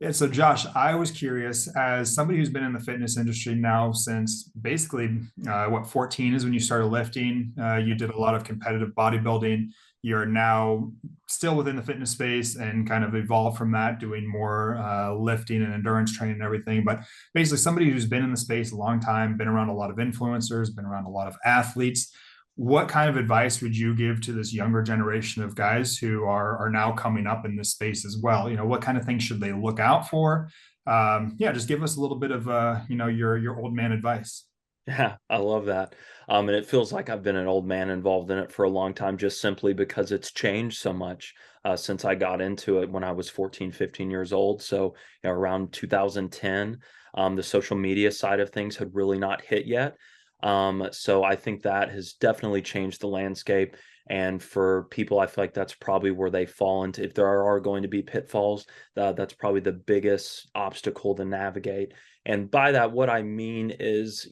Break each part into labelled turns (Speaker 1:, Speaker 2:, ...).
Speaker 1: Yeah, so Josh, I was curious as somebody who's been in the fitness industry now since basically 14 is when you started lifting. You did a lot of competitive bodybuilding. You're now still within the fitness space and kind of evolved from that, doing more lifting and endurance training and everything. But basically, somebody who's been in the space a long time, been around a lot of influencers, been around a lot of athletes. What kind of advice would you give to this younger generation of guys who are now coming up in this space as well? What kind of things should they look out for? Yeah, just give us a little bit of your old man advice.
Speaker 2: Yeah, I love that. And it feels like I've been an old man involved in it for a long time, just simply because it's changed so much since I got into it when I was 14, 15 years old. So, around 2010, the social media side of things had really not hit yet. So I think that has definitely changed the landscape. And for people, I feel like that's probably where they fall into. If there are going to be pitfalls, that's probably the biggest obstacle to navigate. And by that, what I mean is,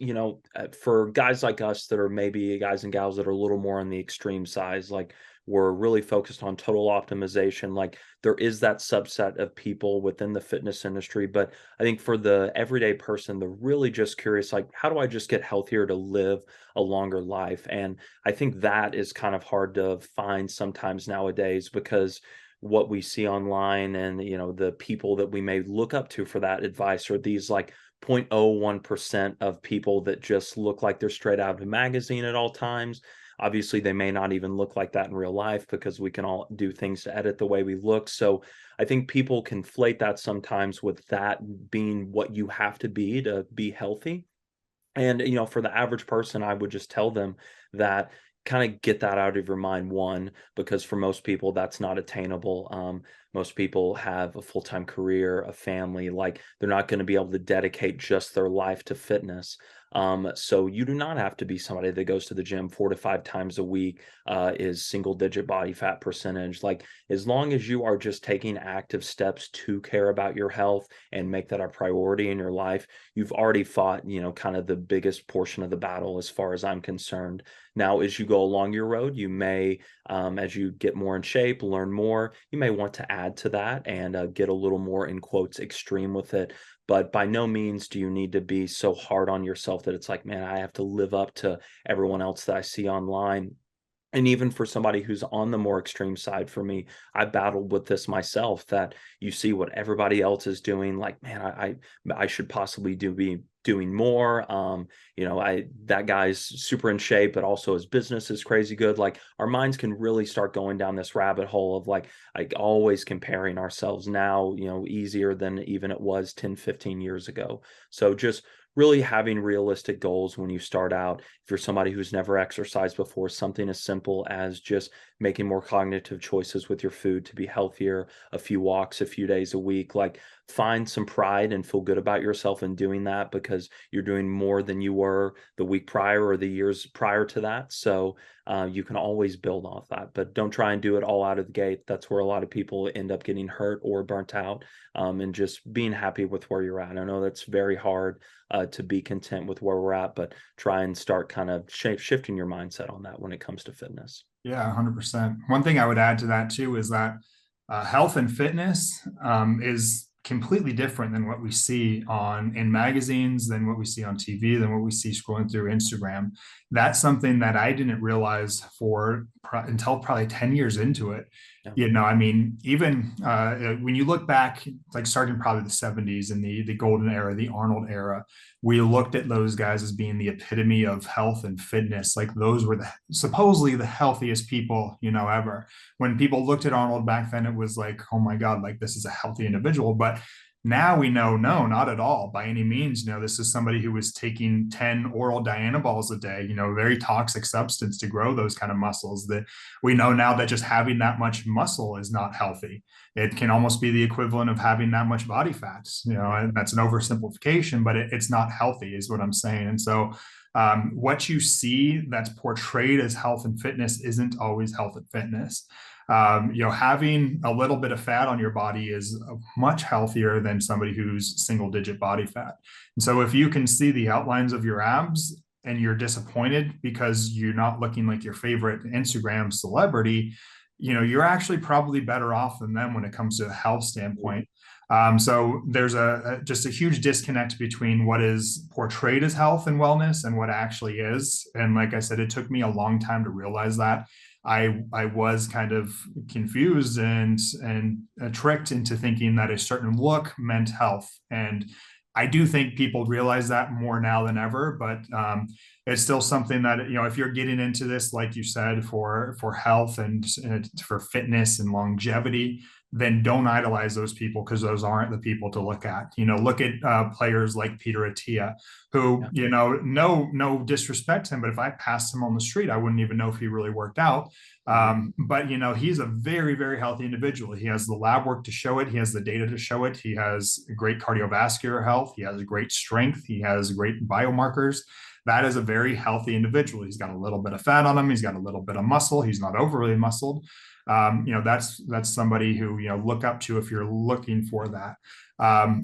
Speaker 2: for guys like us that are maybe guys and gals that are a little more on the extreme size, like we're really focused on total optimization. Like there is that subset of people within the fitness industry. But I think for the everyday person, they're really just curious, like, how do I just get healthier to live a longer life? And I think that is kind of hard to find sometimes nowadays because what we see online and the people that we may look up to for that advice are these like 0.01% of people that just look like they're straight out of a magazine at all times. Obviously they may not even look like that in real life because we can all do things to edit the way we look. So I think people conflate that sometimes with that being what you have to be healthy. And, for the average person, I would just tell them that kind of get that out of your mind, one, because for most people, that's not attainable. Most people have a full-time career, a family, like they're not going to be able to dedicate just their life to fitness. So you do not have to be somebody that goes to the gym 4 to 5 times a week, is single digit body fat percentage. Like as long as you are just taking active steps to care about your health and make that a priority in your life, you've already fought, kind of the biggest portion of the battle as far as I'm concerned. Now, as you go along your road, you may, as you get more in shape, learn more, you may want to add to that and get a little more, in quotes, extreme with it. But by no means do you need to be so hard on yourself that it's like, man, I have to live up to everyone else that I see online. And even for somebody who's on the more extreme side, for me, I battled with this myself, that you see what everybody else is doing, like, man, I should possibly be doing more. I that guy's super in shape, but also his business is crazy good. Like our minds can really start going down this rabbit hole of like always comparing ourselves now, easier than even it was 10, 15 years ago. So just really having realistic goals when you start out. If you're somebody who's never exercised before, something as simple as just making more cognitive choices with your food to be healthier, a few walks a few days a week, like find some pride and feel good about yourself in doing that because you're doing more than you were the week prior or the years prior to that. So you can always build off that, but don't try and do it all out of the gate. That's where a lot of people end up getting hurt or burnt out, and just being happy with where you're at. I know that's very hard to be content with where we're at, but try and start kind of shifting your mindset on that when it comes to fitness.
Speaker 1: Yeah, 100%. One thing I would add to that too is that health and fitness is completely different than what we see on in magazines, than what we see on TV, than what we see scrolling through Instagram. That's something that I didn't realize until probably 10 years into it.
Speaker 2: Yeah.
Speaker 1: I mean, even when you look back, like starting probably the 70s and the golden era, the Arnold era, we looked at those guys as being the epitome of health and fitness. Like those were supposedly the healthiest people, ever. When people looked at Arnold back then, it was like, oh my God, like this is a healthy individual. But now we know, no, not at all by any means. This is somebody who was taking 10 oral Dianabols a day, very toxic substance to grow those kind of muscles, that we know now that just having that much muscle is not healthy. It can almost be the equivalent of having that much body fat, and that's an oversimplification, but it's not healthy is what I'm saying. And so what you see that's portrayed as health and fitness isn't always health and fitness. Having a little bit of fat on your body is much healthier than somebody who's single digit body fat. And so if you can see the outlines of your abs and you're disappointed because you're not looking like your favorite Instagram celebrity, you're actually probably better off than them when it comes to a health standpoint. So there's just a huge disconnect between what is portrayed as health and wellness and what actually is. And like I said, it took me a long time to realize that. I was kind of confused and tricked into thinking that a certain look meant health. And I do think people realize that more now than ever, but it's still something that, if you're getting into this, like you said, for health and for fitness and longevity, then don't idolize those people, because those aren't the people to look at. Look at players like Peter Attia, who,
Speaker 2: Yeah.
Speaker 1: no disrespect to him, but if I passed him on the street, I wouldn't even know if he really worked out.
Speaker 2: Mhm.
Speaker 1: But he's a very, very healthy individual. He has the lab work to show it. He has the data to show it. He has great cardiovascular health. He has great strength. He has great biomarkers. That is a very healthy individual. He's got a little bit of fat on him. He's got a little bit of muscle. He's not overly muscled. That's somebody who, look up to if you're looking for that.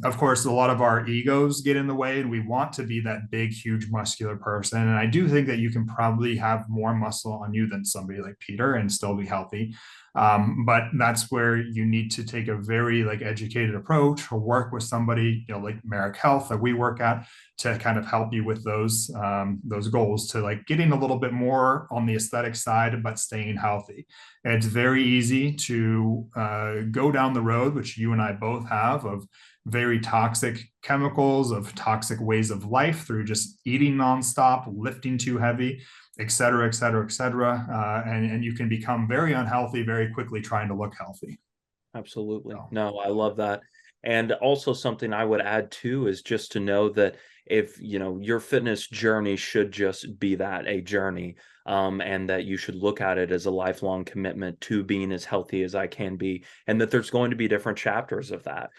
Speaker 1: Of course, a lot of our egos get in the way, and we want to be that big, huge, muscular person. And I do think that you can probably have more muscle on you than somebody like Peter and still be healthy. But that's where you need to take a very educated approach, or work with somebody, like Merrick Health that we work at, to kind of help you with those goals, to getting a little bit more on the aesthetic side, but staying healthy. And it's very easy to go down the road, which you and I both have, of very toxic chemicals, of toxic ways of life, through just eating nonstop, lifting too heavy, et cetera, et cetera, et cetera. And you can become very unhealthy very quickly trying to look healthy.
Speaker 2: Absolutely.
Speaker 1: So,
Speaker 2: No, I love that. And also something I would add too is just to know that if, your fitness journey should just be that, a journey, and that you should look at it as a lifelong commitment to being as healthy as I can be, and that there's going to be different chapters of that.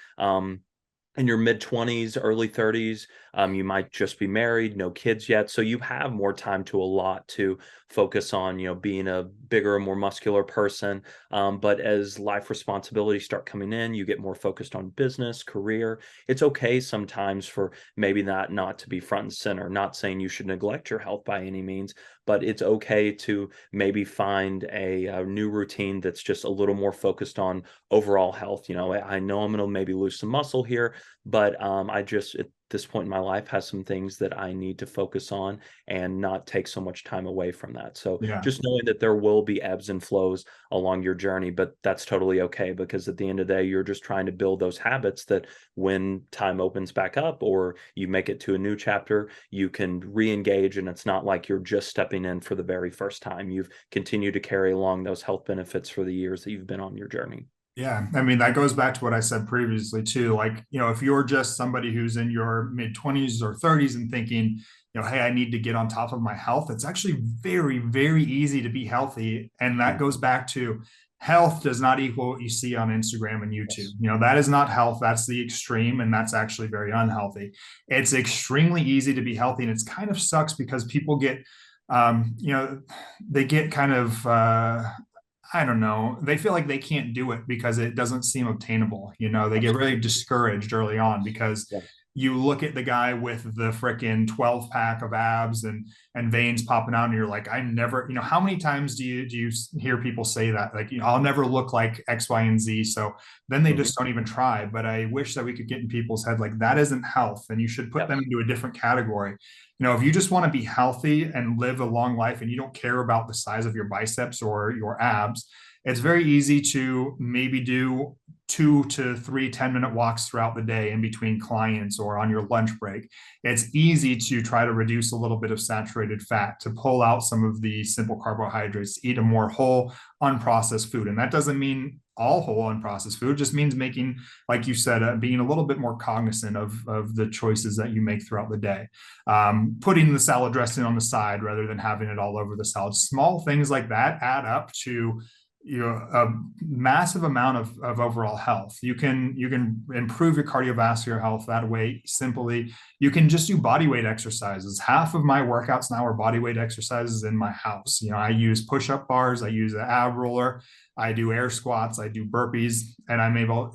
Speaker 2: In your mid 20s, early 30s, you might just be married, no kids yet. So you have more time to allot to focus on, being a bigger, more muscular person. But as life responsibilities start coming in, you get more focused on business, career. It's okay sometimes for maybe not to be front and center. Not saying you should neglect your health by any means, but it's okay to maybe find a new routine that's just a little more focused on overall health. I know I'm going to maybe lose some muscle here, but I just at this point in my life has some things that I need to focus on and not take so much time away from that. So
Speaker 1: yeah.
Speaker 2: just knowing that there will be ebbs and flows along your journey, but that's totally okay, because at the end of the day, you're just trying to build those habits that when time opens back up or you make it to a new chapter, you can re-engage, and it's not like you're just stepping in for the very first time. You've continued to carry along those health benefits for the years that you've been on your journey.
Speaker 1: Yeah, I mean, that goes back to what I said previously too. If you're just somebody who's in your mid 20s or 30s and thinking, hey, I need to get on top of my health, it's actually very, very easy to be healthy. And that
Speaker 2: Mm.
Speaker 1: goes back to, health does not equal what you see on Instagram and YouTube.
Speaker 2: Yes.
Speaker 1: That is not health. That's the extreme, and that's actually very unhealthy. It's extremely easy to be healthy, and it's kind of sucks because people get they get kind of I don't know. They feel like they can't do it because it doesn't seem obtainable. They get really
Speaker 2: Absolutely.
Speaker 1: discouraged early on because
Speaker 2: Yeah.
Speaker 1: you look at the guy with the freaking 12 pack of abs and veins popping out, and you're like, I never, how many times do you hear people say that? Like, I'll never look like X, Y, and Z. So then they
Speaker 2: Hmm.
Speaker 1: just don't even try. But I wish that we could get in people's head like that isn't health, and you should put them
Speaker 2: Yes.
Speaker 1: into a different category. If you just want to be healthy and live a long life and you don't care about the size of your biceps or your abs, it's very easy to maybe do 2 to 3 10-minute walks throughout the day in between clients or on your lunch break. It's easy to try to reduce a little bit of saturated fat, to pull out some of the simple carbohydrates, eat a more whole, unprocessed food. And that doesn't mean all whole unprocessed food, it just means making, like you said, being a little bit more cognizant of the choices that you make throughout the day. Putting the salad dressing on the side rather than having it all over the salad. Small things like that add up to a massive amount of overall health. You can improve your cardiovascular health that way simply. You can just do body weight exercises. Half of my workouts now are body weight exercises in my house. I use push-up bars, I use an ab roller, I do air squats, I do burpees, and I'm able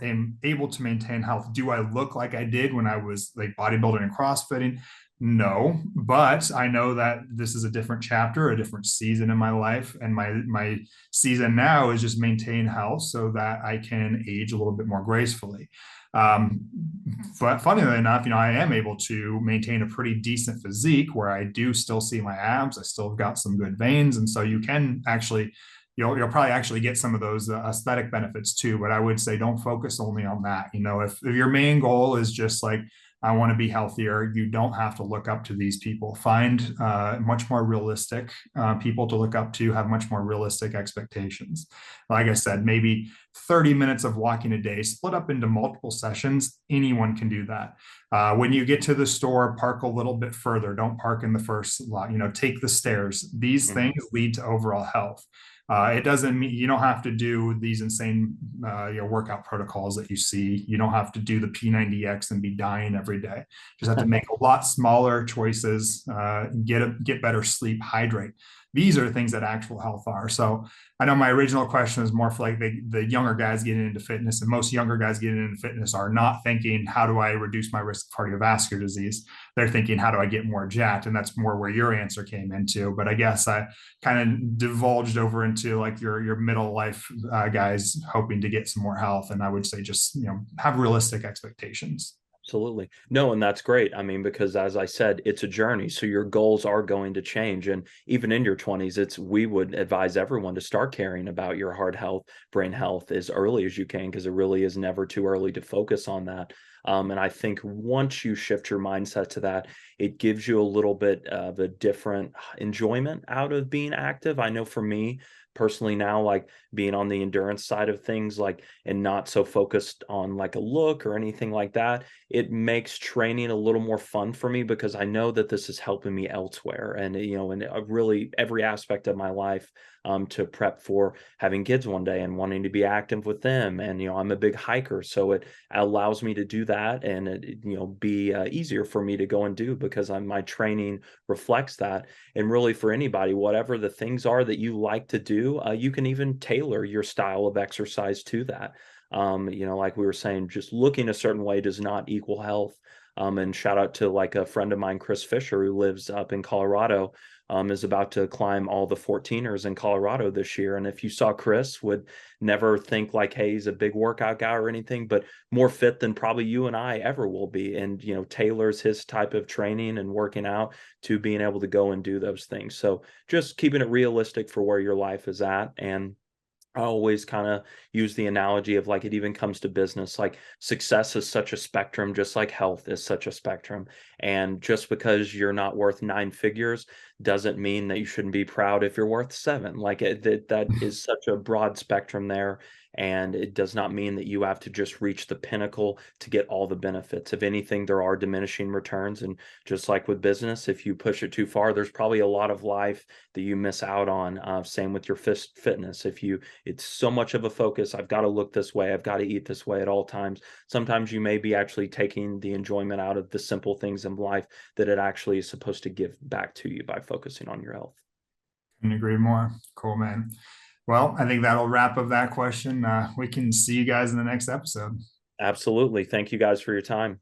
Speaker 1: to maintain health. Do I look like I did when I was like bodybuilding and crossfitting? No, but I know that this is a different chapter, a different season in my life, and my season now is just maintain health so that I can age a little bit more gracefully. Um, but funnily enough, I am able to maintain a pretty decent physique where I do still see my abs. I still have got some good veins, and so you can actually, you'll probably actually get some of those aesthetic benefits too. But I would say don't focus only on that. If your main goal is just like I want to be healthier. You don't have to look up to these people. Find much more realistic people to look up to, have much more realistic expectations. Like I said, maybe 30 minutes of walking a day, split up into multiple sessions. Anyone can do that. When you get to the store, park a little bit further. Don't park in the first lot. Take the stairs. These
Speaker 2: Mhm.
Speaker 1: things lead to overall health. It doesn't mean you don't have to do these insane workout protocols that you see. You don't have to do the P90X and be dying every day. Just have to make a lot smaller choices, get better sleep, hydrate. These are things that actual health are. So I know my original question was more for like the younger guys getting into fitness, and most younger guys getting into fitness are not thinking, how do I reduce my risk of cardiovascular disease? They're thinking, how do I get more jacked? And that's more where your answer came into. But I guess I kind of divulged over into like your middle life guys hoping to get some more health. And I would say just have realistic expectations.
Speaker 2: Absolutely. No, and that's great. I mean, because as I said, it's a journey. So your goals are going to change. And even in your 20s, we would advise everyone to start caring about your heart health, brain health as early as you can, because it really is never too early to focus on that. And I think once you shift your mindset to that, it gives you a little bit of a different enjoyment out of being active. I know for me, personally now, like being on the endurance side of things, like, and not so focused on like a look or anything like that, it makes training a little more fun for me because I know that this is helping me elsewhere, and in really every aspect of my life, to prep for having kids one day and wanting to be active with them. And I'm a big hiker, so it allows me to do that, and be easier for me to go and do because my training reflects that. And really, for anybody, whatever the things are that you like to do, you can even tailor your style of exercise to that. Like we were saying, just looking a certain way does not equal health. And shout out to like a friend of mine, Chris Fisher, who lives up in Colorado, is about to climb all the 14ers in Colorado this year. And if you saw Chris, would never think like, hey, he's a big workout guy or anything, but more fit than probably you and I ever will be. And, tailors his type of training and working out to being able to go and do those things. So just keeping it realistic for where your life is at. And I always kind of use the analogy of like it even comes to business. Like success is such a spectrum, just like health is such a spectrum. And just because you're not worth nine figures doesn't mean that you shouldn't be proud if you're worth seven. Like that is such a broad spectrum there. And it does not mean that you have to just reach the pinnacle to get all the benefits. If anything, there are diminishing returns. And just like with business, if you push it too far, there's probably a lot of life that you miss out on. Same with your fitness. It's so much of a focus. I've got to look this way. I've got to eat this way at all times. Sometimes you may be actually taking the enjoyment out of the simple things in life that it actually is supposed to give back to you by focusing on your health.
Speaker 1: Couldn't agree more. Cool, man. Well, I think that'll wrap up that question. We can see you guys in the next episode.
Speaker 2: Absolutely. Thank you guys for your time.